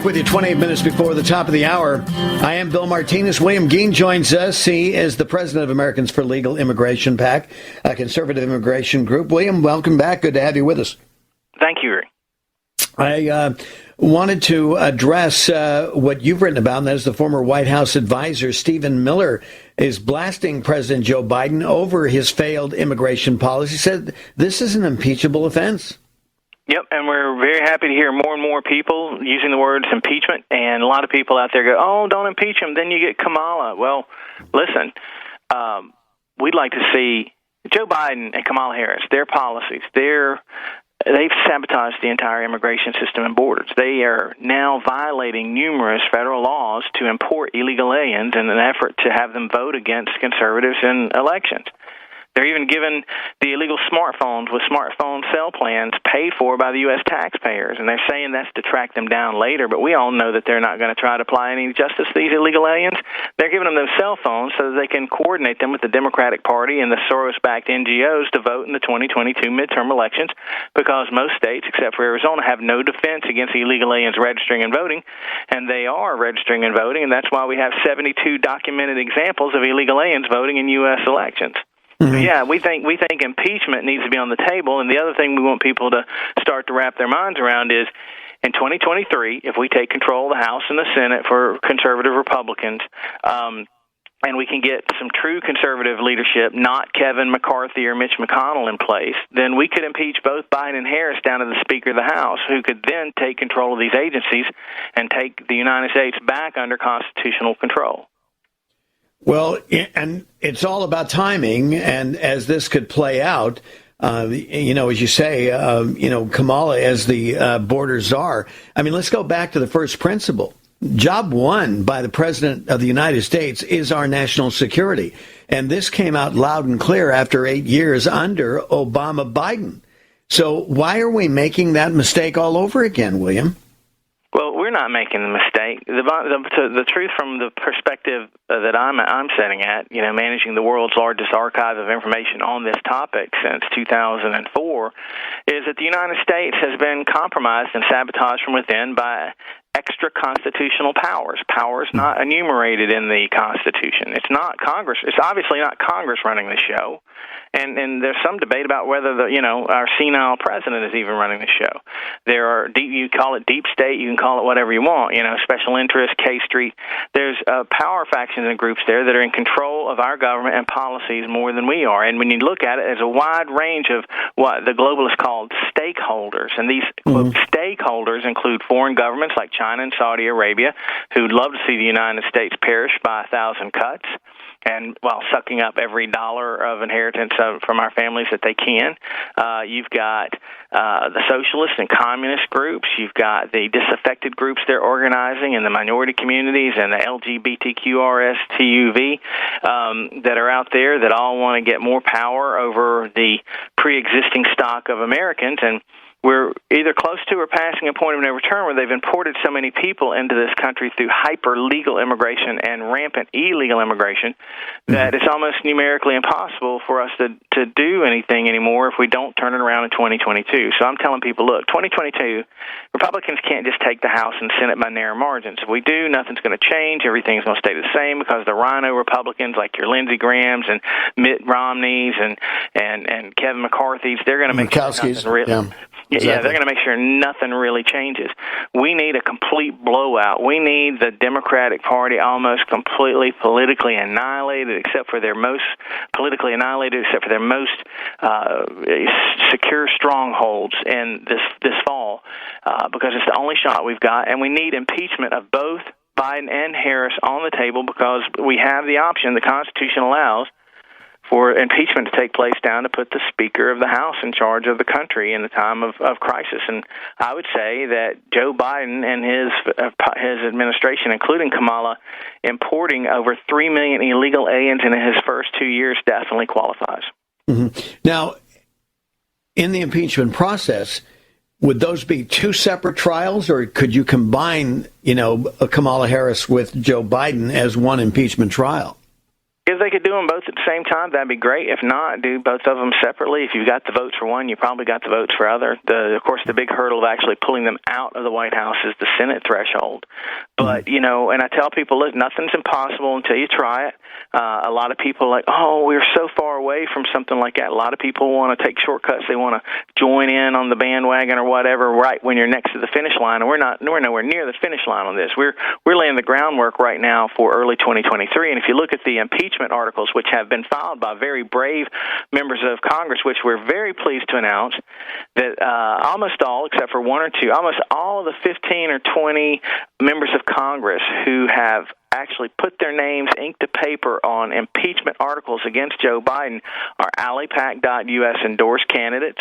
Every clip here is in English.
Back with you 28 minutes before the top of the hour. I am Bill Martinez. William Gheen joins us. He is the president of Americans for Legal Immigration PAC, a conservative immigration group. William, welcome back. Good to have you with us. Thank you, Rick. I wanted to address what you've written about, and that is the former White House advisor, Stephen Miller, is blasting President Joe Biden over his failed immigration policy. He said this is an impeachable offense. Yep, and we're very happy to hear more and more people using the words impeachment, and a lot of people out there go, oh, don't impeach him, then you get Kamala. Well, listen, we'd like to see Joe Biden and Kamala Harris, their policies, they've sabotaged the entire immigration system and borders. They are now violating numerous federal laws to import illegal aliens in an effort to have them vote against conservatives in elections. They're even giving the illegal smartphones with smartphone cell plans paid for by the U.S. taxpayers, and they're saying that's to track them down later, but we all know that they're not going to try to apply any justice to these illegal aliens. They're giving them those cell phones so that they can coordinate them with the Democratic Party and the Soros-backed NGOs to vote in the 2022 midterm elections, because most states, except for Arizona, have no defense against illegal aliens registering and voting, and they are registering and voting, and that's why we have 72 documented examples of illegal aliens voting in U.S. elections. Mm-hmm. Yeah, we think impeachment needs to be on the table, and the other thing we want people to start to wrap their minds around is in 2023, if we take control of the House and the Senate for conservative Republicans, and we can get some true conservative leadership, not Kevin McCarthy or Mitch McConnell in place, then we could impeach both Biden and Harris down to the Speaker of the House, who could then take control of these agencies and take the United States back under constitutional control. Well, and it's all about timing, and as this could play out, as you say, Kamala as the border czar. I mean, let's go back to the first principle. Job one by the President of the United States is our national security, and this came out loud and clear after 8 years under Obama-Biden. So why are we making that mistake all over again, William? Well, we're not making the mistake. The truth from the perspective that I'm setting at, managing the world's largest archive of information on this topic since 2004, is that the United States has been compromised and sabotaged from within by extra constitutional powers not enumerated in the Constitution. It's not Congress. It's obviously not Congress running the show. And there's some debate about whether our senile president is even running the show. There are you call it deep state, you can call it whatever you want, special interest, K Street. There's power factions and groups there that are in control of our government and policies more than we are. And when you look at it, there's a wide range of what the globalists call stakeholders. And these quote, stakeholders include foreign governments like China and Saudi Arabia, who'd love to see the United States perish by 1,000 cuts, and while sucking up every dollar of inheritance from our families that they can. You've got the socialist and communist groups. You've got the disaffected groups they're organizing, and the minority communities, and the LGBTQRSTUV that are out there that all want to get more power over the pre-existing stock of Americans. And we're either close to or passing a point of no return where they've imported so many people into this country through hyper-legal immigration and rampant illegal immigration that it's almost numerically impossible for us to do anything anymore if we don't turn it around in 2022. So I'm telling people, look, 2022, Republicans can't just take the House and Senate by narrow margins. If we do, nothing's going to change. Everything's going to stay the same because the RINO Republicans like your Lindsey Grahams and Mitt Romneys and Kevin McCarthy's, they're going to make sure nothing really... Yeah. Exactly. Yeah, they're going to make sure nothing really changes. We need a complete blowout. We need the Democratic Party almost completely politically annihilated, except for their most secure strongholds in this fall, because it's the only shot we've got, and we need impeachment of both Biden and Harris on the table because we have the option the Constitution allows for impeachment to take place down to put the Speaker of the House in charge of the country in the time of crisis. And I would say that Joe Biden and his administration, including Kamala, importing over 3 million illegal aliens in his first 2 years definitely qualifies. Mm-hmm. Now, in the impeachment process, would those be two separate trials, or could you combine, Kamala Harris with Joe Biden as one impeachment trial? If they could do them both at the same time, that'd be great. If not, do both of them separately. If you've got the votes for one, you probably got the votes for other. Of course, the big hurdle of actually pulling them out of the White House is the Senate threshold. But, you know, and I tell people, look, nothing's impossible until you try it. A lot of people are like, oh, we're so far away from something like that. A lot of people want to take shortcuts. They want to join in on the bandwagon or whatever right when you're next to the finish line. And we're nowhere near the finish line on this. We're laying the groundwork right now for early 2023. And if you look at the impeachment articles, which have been filed by very brave members of Congress, which we're very pleased to announce that almost all, except for one or two, almost all of the 15 or 20 members of Congress who have actually put their names ink to paper on impeachment articles against Joe Biden are AlleyPAC.us endorsed candidates.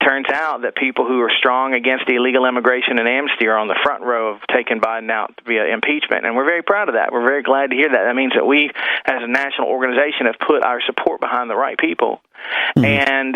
Turns out that people who are strong against illegal immigration and amnesty are on the front row of taking Biden out via impeachment, and we're very proud of that. We're very glad to hear that. That means that we, as a national organization, have put our support behind the right people. And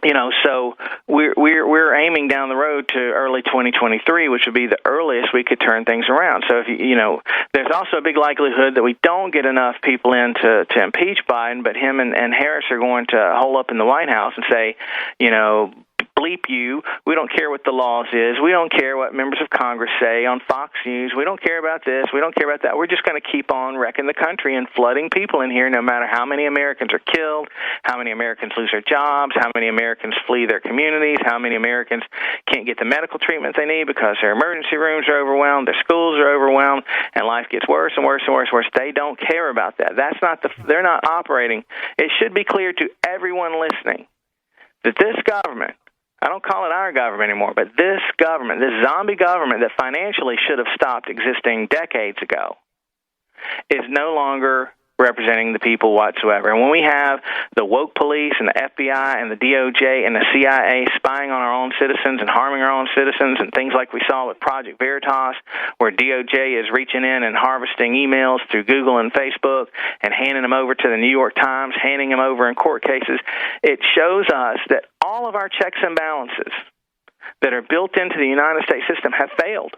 you know, so we're aiming down the road to early 2023, which would be the earliest we could turn things around. So if you know, there's also a big likelihood that we don't get enough people in to impeach Biden, but him and Harris are going to hole up in the White House and say, you know, bleep you. We don't care what the laws is. We don't care what members of Congress say on Fox News. We don't care about this. We don't care about that. We're just going to keep on wrecking the country and flooding people in here, no matter how many Americans are killed, how many Americans lose their jobs, how many Americans flee their communities, how many Americans can't get the medical treatment they need because their emergency rooms are overwhelmed, their schools are overwhelmed, and life gets worse and worse and worse and worse. They don't care about that. They're not operating. It should be clear to everyone listening that this government, I don't call it our government anymore, but this government, this zombie government that financially should have stopped existing decades ago, is no longer representing the people whatsoever. And when we have the woke police and the FBI and the DOJ and the CIA spying on our own citizens and harming our own citizens, and things like we saw with Project Veritas, where DOJ is reaching in and harvesting emails through Google and Facebook and handing them over to the New York Times, handing them over in court cases, it shows us that all of our checks and balances that are built into the United States system have failed.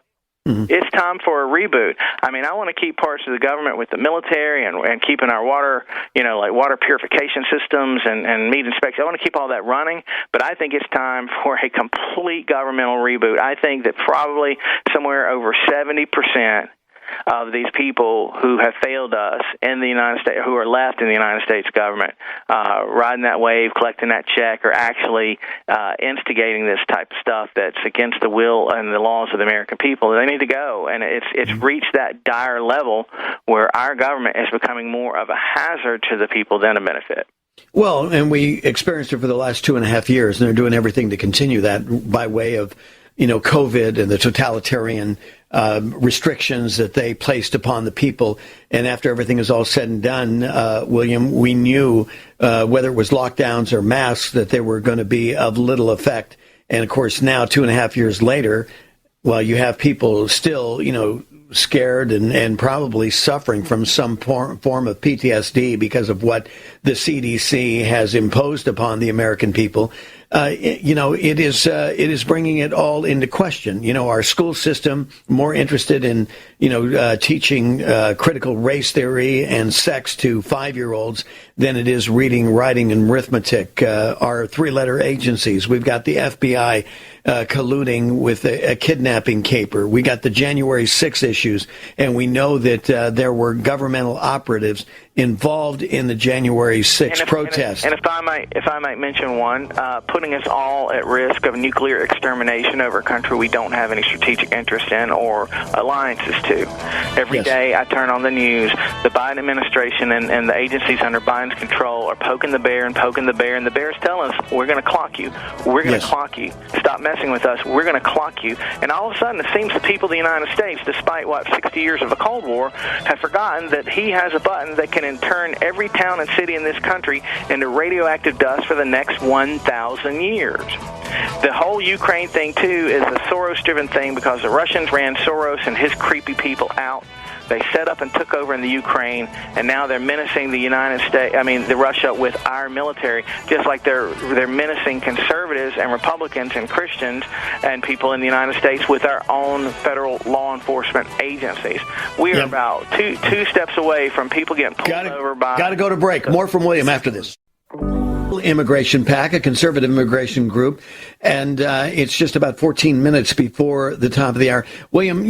It's time for a reboot. I mean, I want to keep parts of the government with the military and keeping our water, you know, like water purification systems and meat inspection. I want to keep all that running, but I think it's time for a complete governmental reboot. I think that probably somewhere over 70% of these people who have failed us in the United States, who are left in the United States government, riding that wave, collecting that check, or actually instigating this type of stuff that's against the will and the laws of the American people. They need to go, and it's reached that dire level where our government is becoming more of a hazard to the people than a benefit. Well, and we experienced it for the last 2.5 years, and they're doing everything to continue that by way of, you know, COVID and the totalitarian restrictions that they placed upon the people. And after everything is all said and done, William, we knew whether it was lockdowns or masks that they were going to be of little effect. And of course, now 2.5 years later, well, you have people still, you know, scared and probably suffering from some form of PTSD because of what the CDC has imposed upon the American people. You know, it is bringing it all into question. You know, our school system more interested in, you know, teaching critical race theory and sex to 5-year-olds than it is reading, writing, and arithmetic. Our 3-letter agencies. We've got the FBI colluding with a kidnapping caper. We got the January 6 issues, and we know that there were governmental operatives involved in the January 6 protests. And if I might mention one, putting us all at risk of nuclear extermination over a country we don't have any strategic interest in or alliances to. Every day I turn on the news, the Biden administration and the agencies under Biden's control are poking the bear, and the bear's telling us, we're going to clock you. We're going to clock you. Stop messing with us. We're going to clock you. And all of a sudden, it seems the people of the United States, despite 60 years of a Cold War, have forgotten that he has a button that can turn every town and city in this country into radioactive dust for the next 1,000 years. The whole Ukraine thing, too, is a Soros-driven thing because the Russians ran Soros and his creepy people out They set up and took over in the Ukraine, and now they're menacing the the Russia with our military, just like they're menacing conservatives and Republicans and Christians and people in the United States with our own federal law enforcement agencies. We are about two steps away from people getting pulled over by... Got to go to break. More from William after this. Immigration PAC, a conservative immigration group, and it's just about 14 minutes before the top of the hour. William,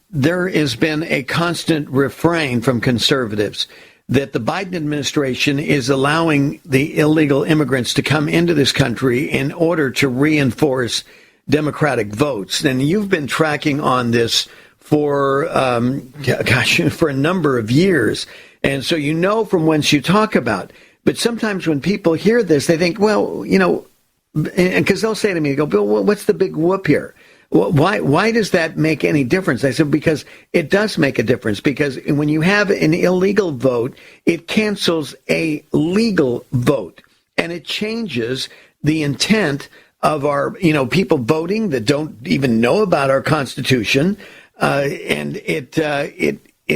there has been a constant refrain from conservatives that the Biden administration is allowing the illegal immigrants to come into this country in order to reinforce Democratic votes. And you've been tracking on this for a number of years. And so from whence you talk about. But sometimes when people hear this, they think, well, because they'll say to me, they go, Bill, what's the big whoop here? Why does that make any difference? I said, because it does make a difference, because when you have an illegal vote, it cancels a legal vote, and it changes the intent of our, people voting that don't even know about our Constitution, and it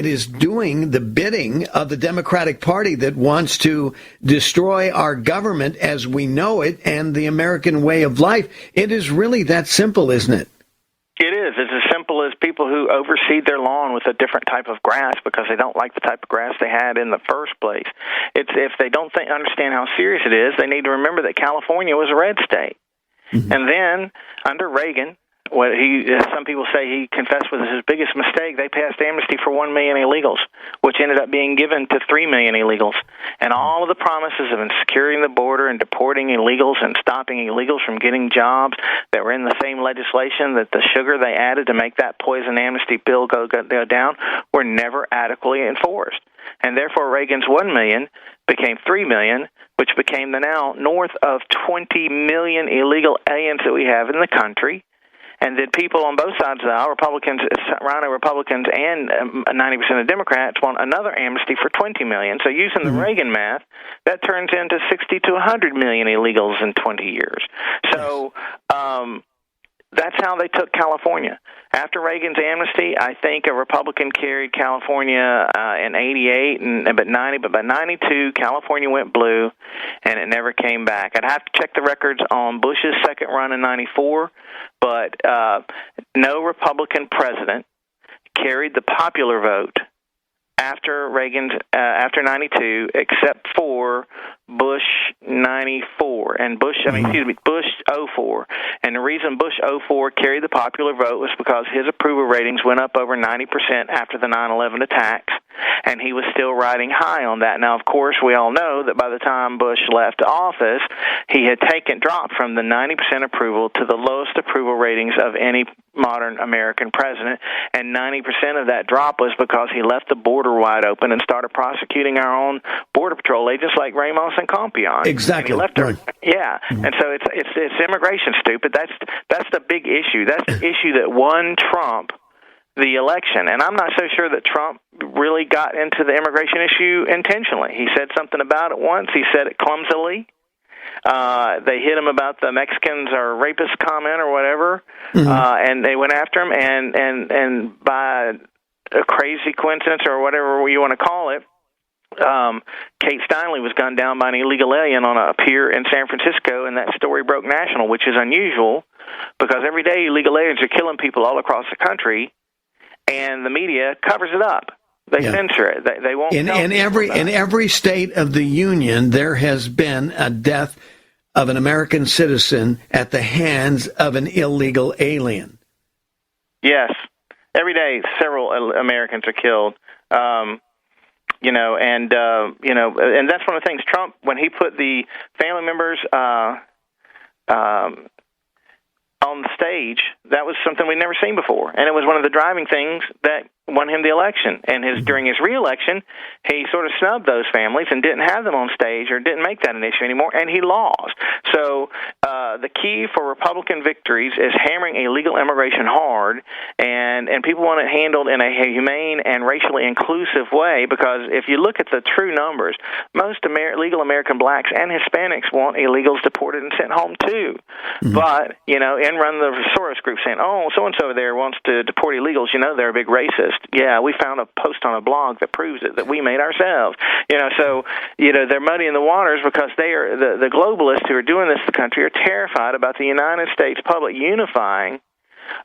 is doing the bidding of the Democratic Party that wants to destroy our government as we know it and the American way of life. It is really that simple, isn't it? It is. It's as simple as people who overseed their lawn with a different type of grass because they don't like the type of grass they had in the first place. If they don't understand how serious it is, they need to remember that California was a red state. Mm-hmm. And then under Reagan, some people say he confessed was his biggest mistake. They passed amnesty for 1 million illegals, which ended up being given to 3 million illegals. And all of the promises of securing the border and deporting illegals and stopping illegals from getting jobs that were in the same legislation, that the sugar they added to make that poison amnesty bill go down, were never adequately enforced. And therefore, Reagan's 1 million became 3 million, which became the now north of 20 million illegal aliens that we have in the country. And that people on both sides of the aisle, Republicans, RINO Republicans, and 90% of Democrats want another amnesty for 20 million. So using the Reagan math, that turns into 60 to 100 million illegals in 20 years. So that's how they took California. After Reagan's amnesty, I think a Republican carried California in 88, but by 92, California went blue, and it never came back. I'd have to check the records on Bush's second run in 94, but no Republican president carried the popular vote after Reagan's after 92, except for Bush 94 and Bush 04. And the reason Bush 04 carried the popular vote was because his approval ratings went up over 90% after the 9/11 attacks, and he was still riding high on that. Now, of course, we all know that by the time Bush left office, he had dropped from the 90% approval to the lowest approval ratings of any modern American president, and 90% of that drop was because he left the border wide open and started prosecuting our own Border Patrol agents like Ramos and Compion. Exactly. And he left her. Yeah. And so it's immigration, stupid. That's the big issue. That's the issue that won Trump the election. And I'm not so sure that Trump really got into the immigration issue intentionally. He said something about it once. He said it clumsily. They hit him about the Mexicans or rapist comment or whatever, and they went after him. And by a crazy coincidence or whatever you want to call it, Kate Steinle was gunned down by an illegal alien on a pier in San Francisco, and that story broke national, which is unusual because every day illegal aliens are killing people all across the country, and the media covers it up. They censor it. They won't. In every state of the union, there has been a death of an American citizen at the hands of an illegal alien. Yes, every day several Americans are killed. And that's one of the things. Trump, when he put the family members on the stage, that was something we'd never seen before, and it was one of the driving things that won him the election. And during his re-election, he sort of snubbed those families and didn't have them on stage or didn't make that an issue anymore, and he lost. So the key for Republican victories is hammering illegal immigration hard, and people want it handled in a humane and racially inclusive way, because if you look at the true numbers, most legal American blacks and Hispanics want illegals deported and sent home too. But, run the Soros group saying, oh, so-and-so over there wants to deport illegals, they're a big racist. post. Yeah, we found a post on a blog that proves it, that we made ourselves. So they're muddying the waters because they are the globalists who are doing this to the country are terrified about the United States public unifying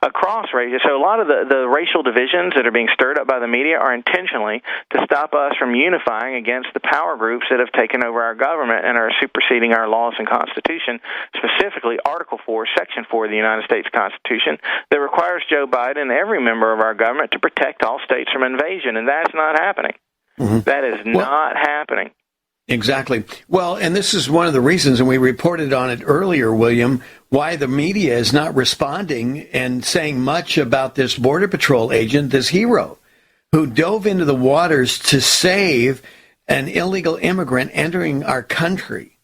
across races. So a lot of the racial divisions that are being stirred up by the media are intentionally to stop us from unifying against the power groups that have taken over our government and are superseding our laws and Constitution, specifically Article 4, Section 4 of the United States Constitution, that requires Joe Biden and every member of our government to protect all states from invasion, and that's not happening. Mm-hmm. That is not happening. Exactly. Well, and this is one of the reasons, and we reported on it earlier, William, why the media is not responding and saying much about this Border Patrol agent, this hero, who dove into the waters to save an illegal immigrant entering our country.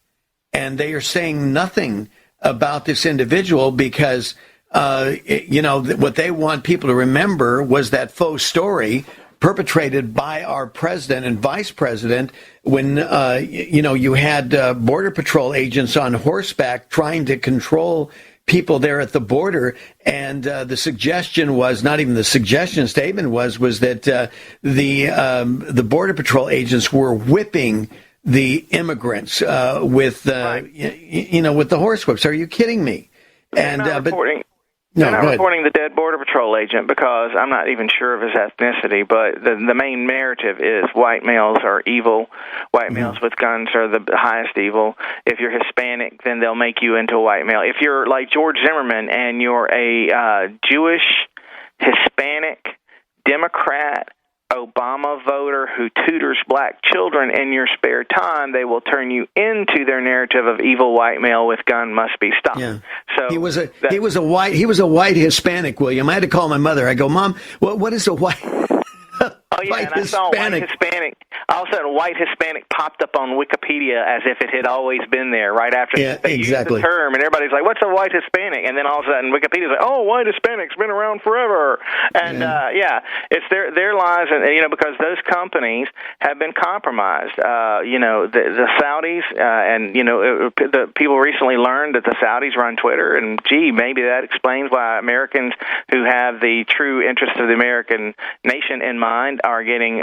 And they are saying nothing about this individual because, what they want people to remember was that faux story perpetrated by our president and vice president when, you had Border Patrol agents on horseback trying to control people there at the border. And the suggestion was, not even the suggestion, statement was that the Border Patrol agents were whipping the immigrants with the horsewhips. Are you kidding me? They're not reporting the dead Border Patrol agent because I'm not even sure of his ethnicity, but the main narrative is white males are evil. White males with guns are the highest evil. If you're Hispanic, then they'll make you into a white male. If you're like George Zimmerman and you're a Jewish, Hispanic, Democrat, Obama voter who tutors black children in your spare time, they will turn you into their narrative of evil white male with gun must be stopped. Yeah. So he was a white Hispanic, William. I had to call my mother. I go, Mom, what is a white? Oh yeah, and I saw white Hispanic. All of a sudden, white Hispanic popped up on Wikipedia as if it had always been there. Right after they used the term, and everybody's like, "What's a white Hispanic?" And then all of a sudden, Wikipedia's like, "Oh, white Hispanic's been around forever." And it's their lies, and because those companies have been compromised. The Saudis, the people recently learned that the Saudis run Twitter, and maybe that explains why Americans who have the true interest of the American nation in mind are getting,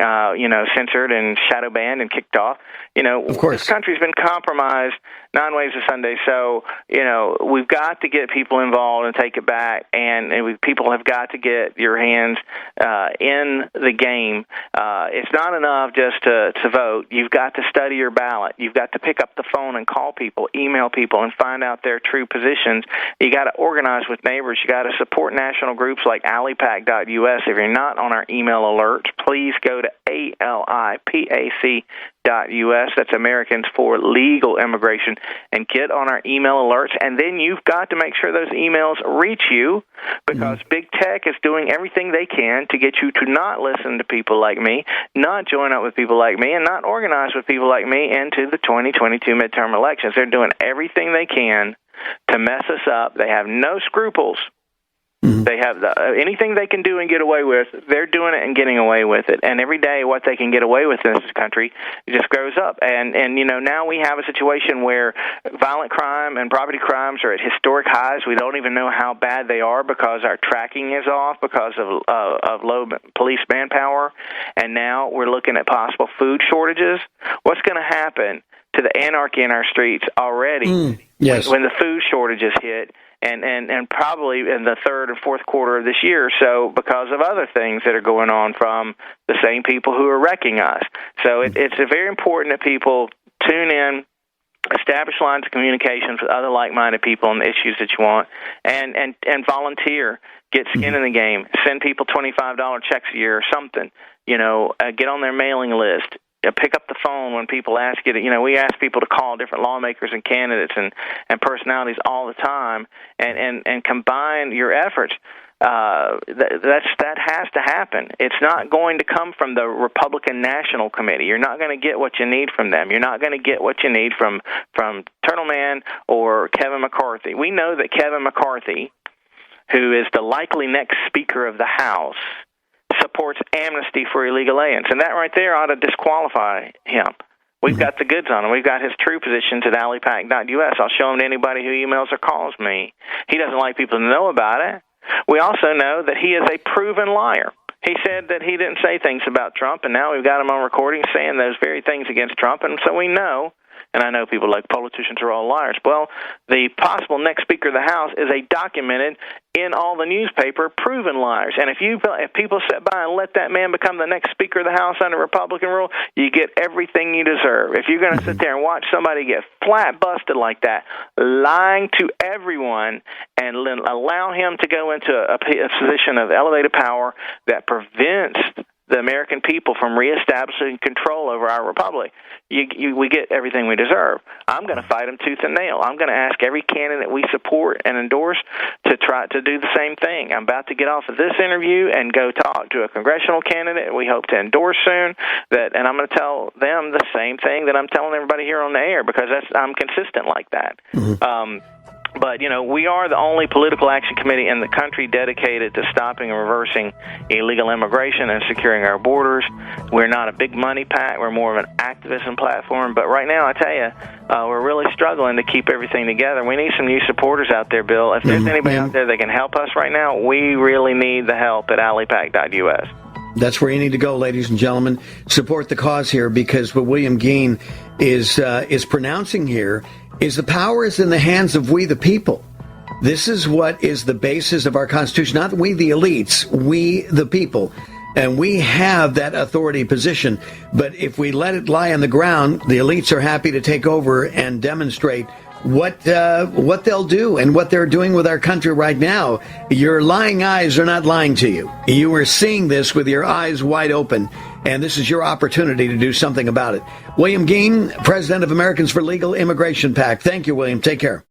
censored and shadow banned and kicked off. Of course, this country's been compromised 9 ways to Sunday. So, we've got to get people involved and take it back, and people have got to get your hands in the game. It's not enough just to vote. You've got to study your ballot. You've got to pick up the phone and call people, email people, and find out their true positions. You got to organize with neighbors. You got to support national groups like alipac.us. If you're not on our email alerts, please go to alipac.us. That's Americans for Legal Immigration, and get on our email alerts. And then you've got to make sure those emails reach you, because big tech is doing everything they can to get you to not listen to people like me, not join up with people like me, and not organize with people like me into the 2022 midterm elections. They're doing everything they can to mess us up. They have no scruples. They have anything they can do and get away with, they're doing it and getting away with it. And every day what they can get away with in this country just grows up. And now we have a situation where violent crime and property crimes are at historic highs. We don't even know how bad they are because our tracking is off because of low police manpower. And now we're looking at possible food shortages. What's going to happen to the anarchy in our streets already when the food shortages hit? And probably in the third and fourth quarter of this year, so because of other things that are going on from the same people who are wrecking us. So it's very important that people tune in, establish lines of communication with other like-minded people on the issues that you want, and volunteer, get skin in the game, send people $25 checks a year or something, get on their mailing list. Pick up the phone when people ask you to, we ask people to call different lawmakers and candidates and personalities all the time and combine your efforts. That has to happen. It's not going to come from the Republican National Committee. You're not going to get what you need from them. You're not going to get what you need from Turtle Man or Kevin McCarthy. We know that Kevin McCarthy, who is the likely next Speaker of the House, supports amnesty for illegal aliens, and that right there ought to disqualify him. We've got the goods on him. We've got his true positions at alipac.us. I'll show him to anybody who emails or calls me. He doesn't like people to know about it. We also know that he is a proven liar. he said that he didn't say things about Trump, and now we've got him on recording saying those very things against Trump, and so we know. And I know people like politicians are all liars. Well, the possible next Speaker of the House is a documented, in all the newspaper, proven liars. And if people sit by and let that man become the next Speaker of the House under Republican rule, you get everything you deserve. If you're going to sit there and watch somebody get flat busted like that, lying to everyone, and allow him to go into a position of elevated power that prevents the American people from reestablishing control over our republic, we get everything we deserve. I'm going to fight him tooth and nail. I'm going to ask every candidate we support and endorse to try to do the same thing. I'm about to get off of this interview and go talk to a congressional candidate we hope to endorse soon, and I'm going to tell them the same thing that I'm telling everybody here on the air, because I'm consistent like that. Mm-hmm. But, we are the only political action committee in the country dedicated to stopping and reversing illegal immigration and securing our borders. We're not a big money PAC. We're more of an activism platform. But right now, I tell you, we're really struggling to keep everything together. We need some new supporters out there, Bill. If there's anybody out there that can help us right now, we really need the help at allypac.us. That's where you need to go, ladies and gentlemen. Support the cause here, because what William Gheen is pronouncing here is the power is in the hands of we the people. This is what is the basis of our Constitution, not we the elites, we the people. And we have that authority position. But if we let it lie on the ground, the elites are happy to take over and demonstrate what they'll do and what they're doing with our country right now. Your lying eyes are not lying to you. You are seeing this with your eyes wide open, and this is your opportunity to do something about it. William Gheen, President of Americans for Legal Immigration PAC. Thank you, William. Take care.